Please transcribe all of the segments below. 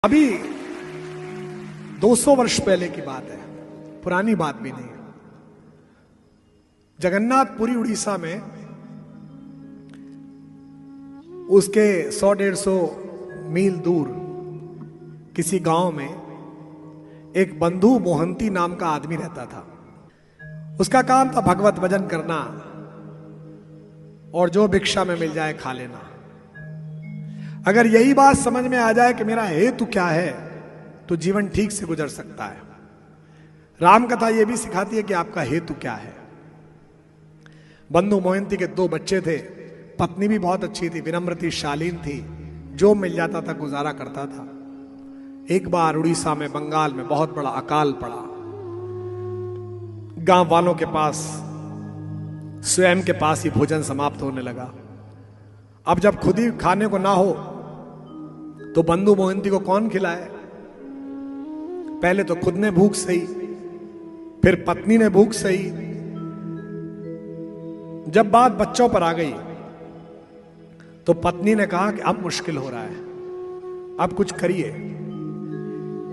अभी 200 वर्ष पहले की बात है, पुरानी बात भी नहीं है। जगन्नाथपुरी उड़ीसा में उसके 100-150 मील दूर किसी गांव में एक बंधु मोहंती नाम का आदमी रहता था। उसका काम था भगवत भजन करना और जो भिक्षा में मिल जाए खा लेना। अगर यही बात समझ में आ जाए कि मेरा हेतु क्या है तो जीवन ठीक से गुजर सकता है। राम कथा यह भी सिखाती है कि आपका हेतु क्या है। बंधु मोहंती के 2 बच्चे थे, पत्नी भी बहुत अच्छी थी, विनम्र थी, शालीन थी, जो मिल जाता था गुजारा करता था। एक बार उड़ीसा में, बंगाल में बहुत बड़ा अकाल पड़ा। गांव वालों के पास, स्वयं के पास ही भोजन समाप्त होने लगा। अब जब खुद ही खाने को ना हो तो बंधु मोहंती को कौन खिलाए। पहले तो खुद ने भूख सही, फिर पत्नी ने भूख सही। जब बात बच्चों पर आ गई तो पत्नी ने कहा कि अब मुश्किल हो रहा है, अब कुछ करिए।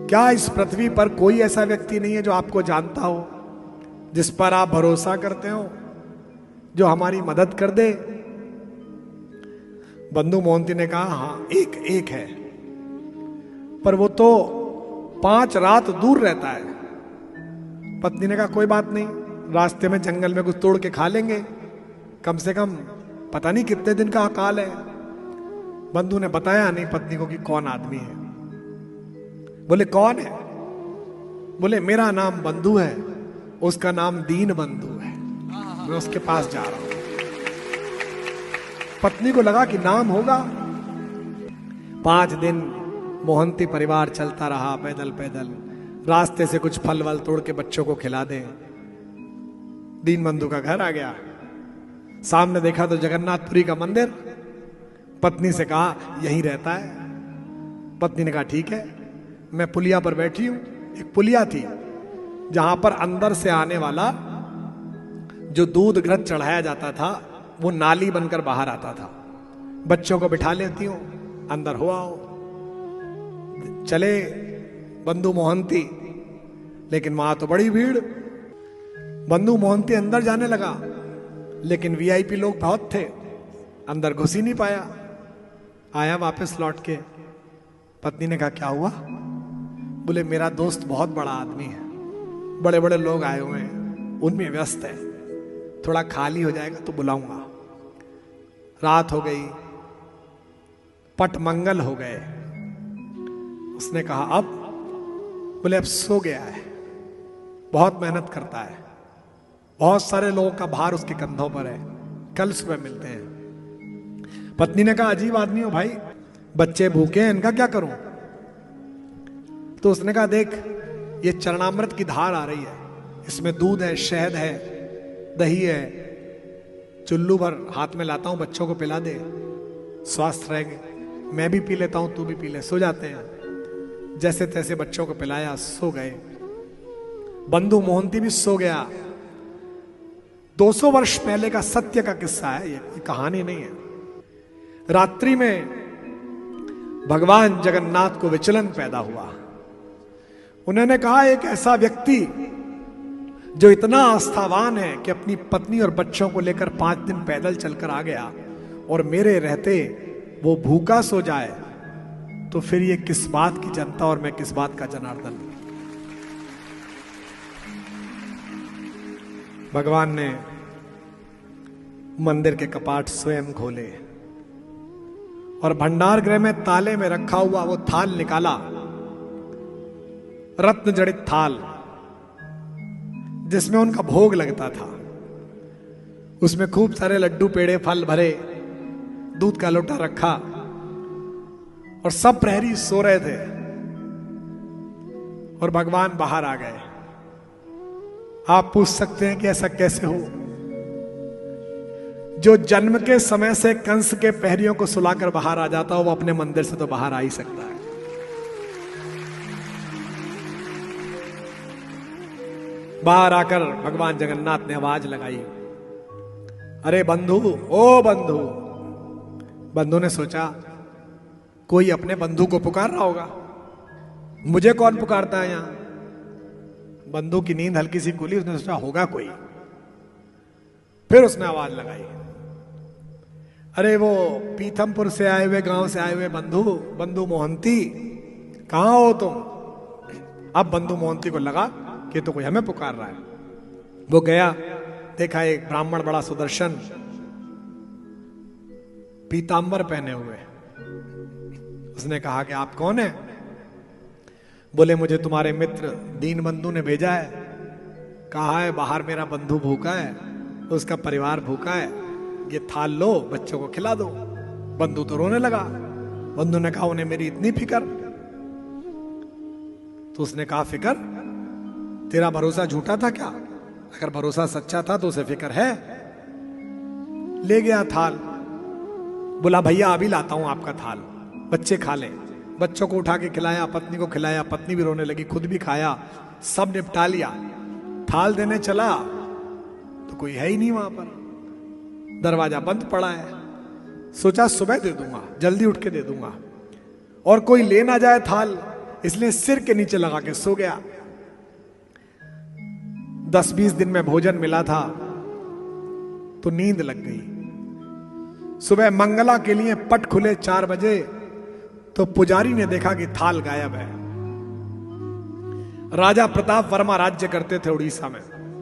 क्या इस पृथ्वी पर कोई ऐसा व्यक्ति नहीं है जो आपको जानता हो, जिस पर आप भरोसा करते हो, जो हमारी मदद कर दे। बंधु मोहंती ने कहा हाँ, एक है, पर वो तो 5 रात दूर रहता है। पत्नी ने कहा कोई बात नहीं, रास्ते में जंगल में कुछ तोड़ के खा लेंगे, कम से कम पता नहीं कितने दिन का अकाल है। बंधु ने बताया नहीं पत्नी को कि कौन आदमी है। बोले कौन है? बोले मेरा नाम बंधु है, उसका नाम दीन बंधु है, मैं उसके पास जा रहा हूं। पत्नी को लगा कि नाम होगा। 5 दिन मोहंती परिवार चलता रहा, पैदल पैदल, रास्ते से कुछ फल वल तोड़ के बच्चों को खिला दे। दीन बंधु का घर आ गया, सामने देखा तो जगन्नाथपुरी का मंदिर। पत्नी से कहा यहीं रहता है। पत्नी ने कहा ठीक है, मैं पुलिया पर बैठी हूं। एक पुलिया थी जहां पर अंदर से आने वाला जो दूध घृत चढ़ाया जाता था वो नाली बनकर बाहर आता था। बच्चों को बिठा लेती हूं, अंदर हो आओ। चले बंधु मोहंती, लेकिन वहां तो बड़ी भीड़। बंधु मोहंती अंदर जाने लगा, लेकिन वीआईपी लोग बहुत थे, अंदर घुस ही नहीं पाया। आया वापस लौट के। पत्नी ने कहा क्या हुआ? बोले मेरा दोस्त बहुत बड़ा आदमी है, बड़े बड़े लोग आए हुए हैं, उनमें व्यस्त है, थोड़ा खाली हो जाएगा तो बुलाऊंगा। रात हो गई, पट मंगल हो गए। उसने कहा अब? बोले अब सो गया है, बहुत मेहनत करता है, बहुत सारे लोगों का भार उसके कंधों पर है, कल सुबह मिलते हैं। पत्नी ने कहा अजीब आदमी हो भाई, बच्चे भूखे हैं, इनका क्या करूं? तो उसने कहा देख, ये चरणामृत की धार आ रही है, इसमें दूध है, शहद है, दही है, चुल्लू भर हाथ में लाता हूं, बच्चों को पिला दे, स्वस्थ रहेंगे। मैं भी पी लेता हूं, तू भी पी ले, सो जाते हैं। जैसे तैसे बच्चों को पिलाया, सो गए। बंधु मोहंती भी सो गया। 200 वर्ष पहले का सत्य का किस्सा है ये कहानी नहीं है। रात्रि में भगवान जगन्नाथ को विचलन पैदा हुआ। उन्होंने कहा एक ऐसा व्यक्ति जो इतना आस्थावान है कि अपनी पत्नी और बच्चों को लेकर 5 दिन पैदल चलकर आ गया, और मेरे रहते वो भूखा सो जाए, तो फिर ये किस बात की जनता और मैं किस बात का जनार्दन। भगवान ने मंदिर के कपाट स्वयं खोले और भंडार गृह में ताले में रखा हुआ वो थाल निकाला, रत्न जड़ित थाल जिसमें उनका भोग लगता था। उसमें खूब सारे लड्डू, पेड़े, फल भरे, दूध का लोटा रखा, और सब प्रहरी सो रहे थे और भगवान बाहर आ गए। आप पूछ सकते हैं कि ऐसा कैसे हो? जो जन्म के समय से कंस के प्रहरियों को सुलाकर बाहर आ जाता हो, वो अपने मंदिर से तो बाहर आ ही सकता है। बाहर आकर भगवान जगन्नाथ ने आवाज लगाई, अरे बंधु, ओ बंधु। बंधु ने सोचा कोई अपने बंधु को पुकार रहा होगा, मुझे कौन पुकारता है यहां? बंधु की नींद हल्की सी खुली, उसने सोचा होगा कोई। फिर उसने आवाज लगाई, अरे वो पीथमपुर से आए हुए, गांव से आए हुए बंधु मोहंती, कहां हो तुम? अब बंधु मोहंती को लगा कि तो कोई हमें पुकार रहा है। वो गया, देखा एक ब्राह्मण बड़ा सुदर्शन, पीतांबर पहने हुए। उसने कहा कि आप कौन है? बोले मुझे तुम्हारे मित्र दीन बंधु ने भेजा है, कहा है बाहर मेरा बंधु भूखा है, उसका परिवार भूखा है, ये थाल लो, बच्चों को खिला दो। बंधु तो रोने लगा। बंधु ने कहा उन्हें मेरी इतनी फिक्र? तो उसने कहा फिक्र? तेरा भरोसा झूठा था क्या? अगर भरोसा सच्चा था तो उसे फिक्र है। ले गया थाल, बोला भैया अभी लाता हूं आपका थाल, बच्चे खा लें। बच्चों को उठा के खिलाया, पत्नी को खिलाया, पत्नी भी रोने लगी, खुद भी खाया, सब निपटा लिया। थाल देने चला तो कोई है ही नहीं वहां पर, दरवाजा बंद पड़ा है। सोचा सुबह दे दूंगा, जल्दी उठ के दे दूंगा, और कोई ले ना जाए थाल, इसलिए सिर के नीचे लगा के सो गया। 10-20 दिन में भोजन मिला था तो नींद लग गई। सुबह मंगला के लिए पट खुले 4 बजे तो पुजारी ने देखा कि थाल गायब है। राजा प्रताप वर्मा राज्य करते थे उड़ीसा में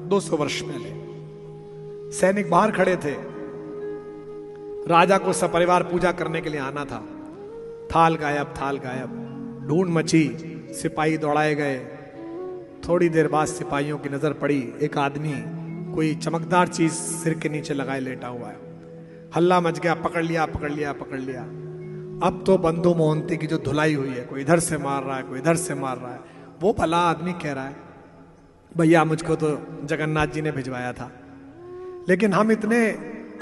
200 वर्ष पहले। सैनिक बाहर खड़े थे, राजा को सपरिवार पूजा करने के लिए आना था। थाल गायब, थाल गायब, ढूंढ मची, सिपाही दौड़ाए गए। थोड़ी देर बाद सिपाहियों की नजर पड़ी, एक आदमी कोई चमकदार चीज सिर के नीचे लगाए लेटा हुआ है। हल्ला मच गया, पकड़ लिया, पकड़ लिया, पकड़ लिया। अब तो बंधु मोहंती की जो धुलाई हुई है, कोई इधर से मार रहा है, कोई इधर से मार रहा है। वो भला आदमी कह रहा है भैया मुझको तो जगन्नाथ जी ने भिजवाया था। लेकिन हम इतने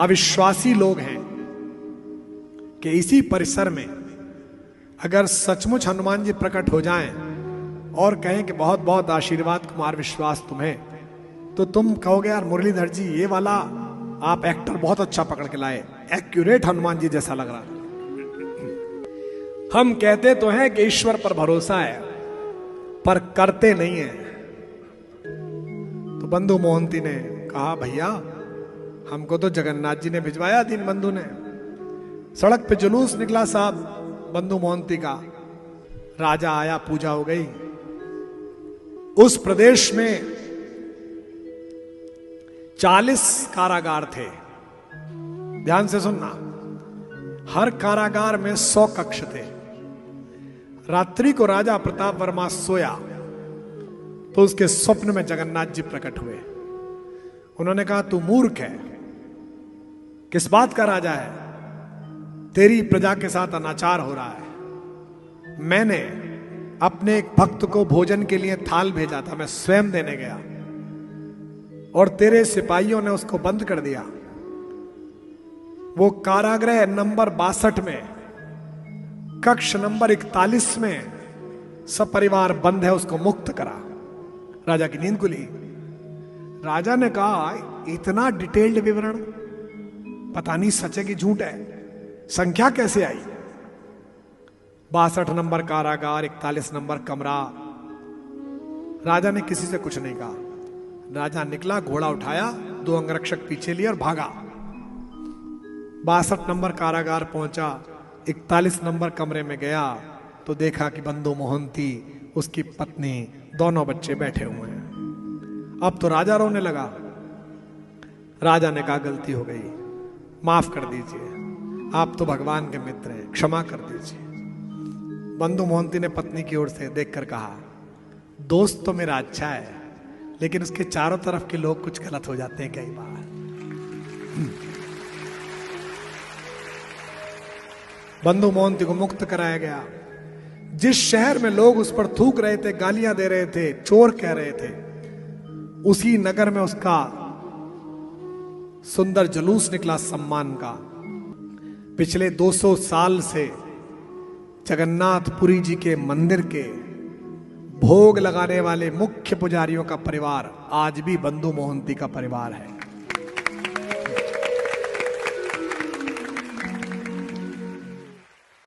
अविश्वासी लोग हैं कि इसी परिसर में अगर सचमुच हनुमान जी प्रकट हो जाएं और कहें कि बहुत बहुत आशीर्वाद कुमार विश्वास तुम्हें, तो तुम कहोगे यार मुरलीधर जी ये वाला आप एक्टर बहुत अच्छा पकड़ के लाए, एक्यूरेट हनुमान जी जैसा लग रहा। हम कहते तो हैं कि ईश्वर पर भरोसा है, पर करते नहीं है। तो बंधु मोहंती ने कहा भैया हमको तो जगन्नाथ जी ने भिजवाया, दीन बंधु ने। सड़क पे जुलूस निकला साहब बंधु मोहंती का। राजा आया, पूजा हो गई। उस प्रदेश में 40 कारागार थे। ध्यान से सुनना, हर कारागार में 100 कक्ष थे। रात्रि को राजा प्रताप वर्मा सोया तो उसके स्वप्न में जगन्नाथ जी प्रकट हुए। उन्होंने कहा तू मूर्ख है, किस बात का राजा है? तेरी प्रजा के साथ अनाचार हो रहा है। मैंने अपने एक भक्त को भोजन के लिए थाल भेजा था, मैं स्वयं देने गया और तेरे सिपाहियों ने उसको बंद कर दिया। वो कारागृह नंबर 62 में, कक्ष नंबर 41 में सपरिवार बंद है, उसको मुक्त करा। राजा की नींद खुली। राजा ने कहा इतना डिटेल्ड विवरण, पता नहीं सच है कि झूठ है, संख्या कैसे आई? 62 नंबर कारागार, 41 नंबर कमरा। राजा ने किसी से कुछ नहीं कहा। राजा निकला, घोड़ा उठाया, 2 अंगरक्षक पीछे लिए और भागा। 62 नंबर कारागार पहुंचा, 41 नंबर कमरे में गया तो देखा कि बंधु मोहंती, उसकी पत्नी, दोनों बच्चे बैठे हुए हैं। अब तो राजा रोने लगा। राजा ने कहा गलती हो गई, माफ कर दीजिए, आप तो भगवान के मित्र हैं, क्षमा कर दीजिए। बंधु मोहंती ने पत्नी की ओर से देखकर कहा दोस्त तो मेरा अच्छा है, लेकिन उसके चारों तरफ के लोग कुछ गलत हो जाते हैं कई बार। बंधु मोहंती को मुक्त कराया गया। जिस शहर में लोग उस पर थूक रहे थे, गालियां दे रहे थे, चोर कह रहे थे, उसी नगर में उसका सुंदर जुलूस निकला सम्मान का। पिछले 200 साल से जगन्नाथपुरी जी के मंदिर के भोग लगाने वाले मुख्य पुजारियों का परिवार आज भी बंधु मोहंती का परिवार है।